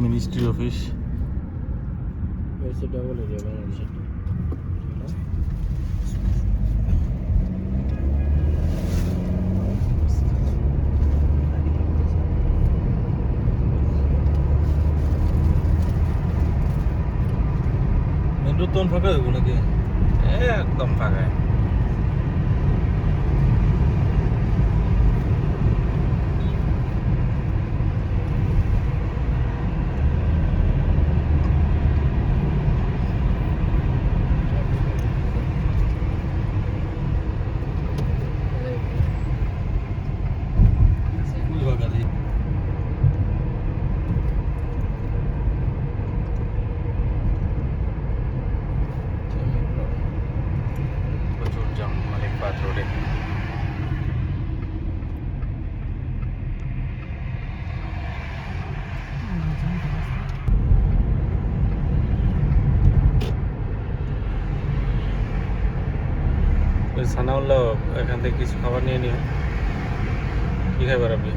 Ministry office. Double area বাংলাদেশের। Main road তখন ফাঁকা হইব নাকি? একদম ফাঁকা। প্রচুর জাম মালিকবাদ রোডে। সানাউল্লাহ এখান থেকে কিছু খাবার নিয়ে নিও। কি খাবার আপনি?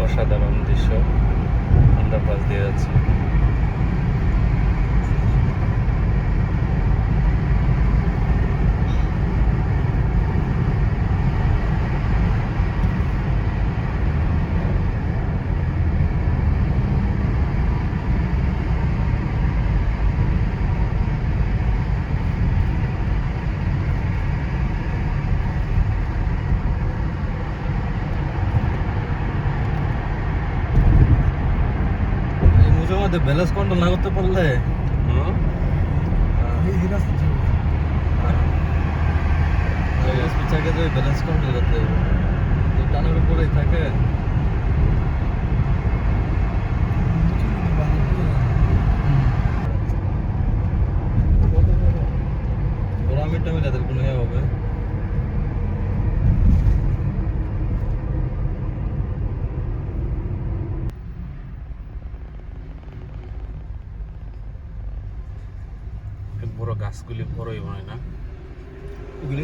অসাধারণ দৃশ্য আন্ডারপাস দিয়ে যাচ্ছে। ব্যালেন্স কন্ট্রোল না করতে পারলে ব্যালেন্স কন্ট্রোল করতে হবে। টানের উপরেই থাকে। ওরা মিটটা মিলে তাদের কোনো ইয়ে হবে। বড় গাছগুলি বড়ই মনে না, ওগুলি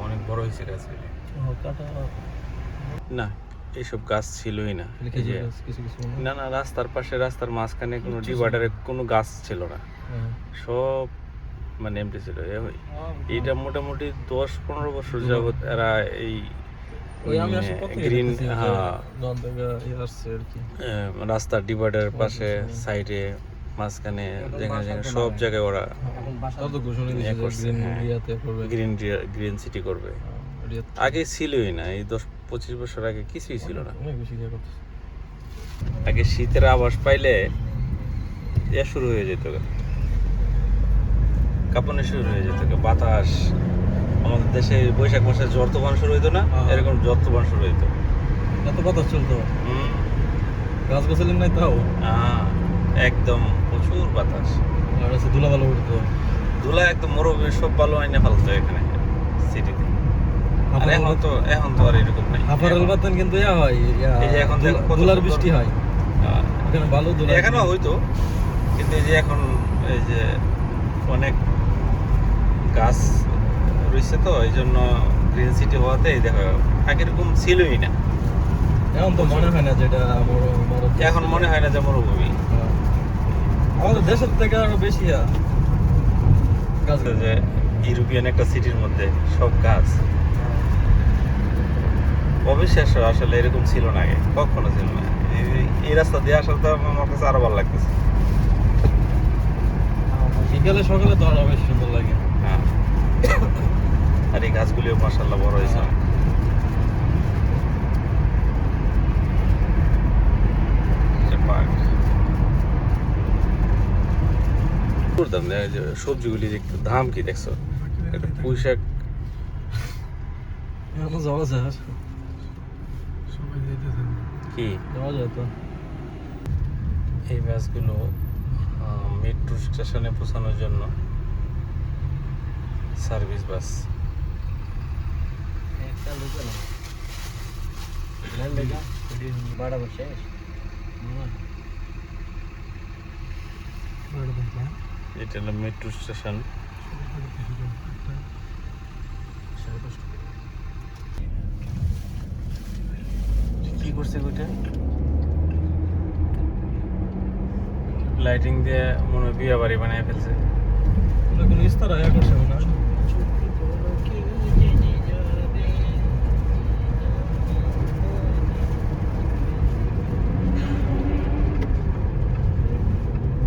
অনেক বড় হয়েছে গাছগুলি। কাটা না, এইসব গাছ ছিলই না। এই যে না না, রাস্তার পাশে রাস্তার মাঝখানে কোনো ডিভাইডারে কোনো গাছ ছিল না, সব মানে এমটি ছিল। এইটা মোটামুটি 10-15 বছর যাবত এরা এই গ্রিন রাস্তার ডিভাইডারের পাশে সাইডে মাঝখানে যেখানে যেখানে সব জায়গায় ওরা গ্রিন সিটি করবে। আগে ছিলই না, এই 10-25 বছর আগে কিছুই ছিল না। আগে শীতের আভাস পাইলে এ শুরু হয়ে যেত, কাঁপানো শুরু হয়ে যেত। বাতাস আমাদের দেশে বৈশাখ মাসে ঝড় তুফান শুরু হইতো না, এরকম ঝড় তুফান শুরু হইতো। এত বাতাস চলতো, গাছ গাছালি নাই তাও। একদম প্রচুর বাতাস, ধুলা ভালো উঠতো। ধুলা একদম মরুভূমি সব ভালো আইনে ফেলতো এখানে সিটিতে। এখন তো আর এরকম নাই। আপারাল বাতান কিন্তু ইয়া হয়, এই যে এখন ধুলার বৃষ্টি হয় এখানে, ভালো ধুলা এখানেও হইতো। কিন্তু এই যে এখন এই যে অনেক গাছ রয়েছে তো, এই জন্য গ্রিন সিটি হওয়াতে দেখো আগে এরকম ছিলই না। এখন তো মনে হয় না যেটা এখন মনে হয় না যে মরুভূমি। আমাদের দেশের থেকে আরো বেশি গাছ। যে ইউরোপিয়ান একটা সিটির মধ্যে সব গাছ, অবিশ্বাস্য। আসলে এরকম ছিল না আগে, কখনো ছিল না। এই রাস্তা দিয়ে আসার তো আমার কাছে আরো ভালো লাগতেছে। বিকালে সকালে তো আরো বেশি সুন্দর লাগে। হ্যাঁ, আর এই গাছগুলিও মাশাআল্লাহ বড় হয়েছে। সবজিগুলি দাম কি দেখছো? একটা পুঁই শাক যাওয়া যায় কি যাওয়া যায় তো। এই বাসগুলো মেট্রো স্টেশনে পৌঁছানোর জন্য সার্ভিস বাস। চালু চালাম ল্যান্ডে যা বাড়া বসে এটা হলো মেট্রো স্টেশন। কি করছে ওইটা? লাইটিং দিয়ে মনে হয় বিয়ে বাড়ি বানিয়ে ফেলছে। কোনো ইস্তারা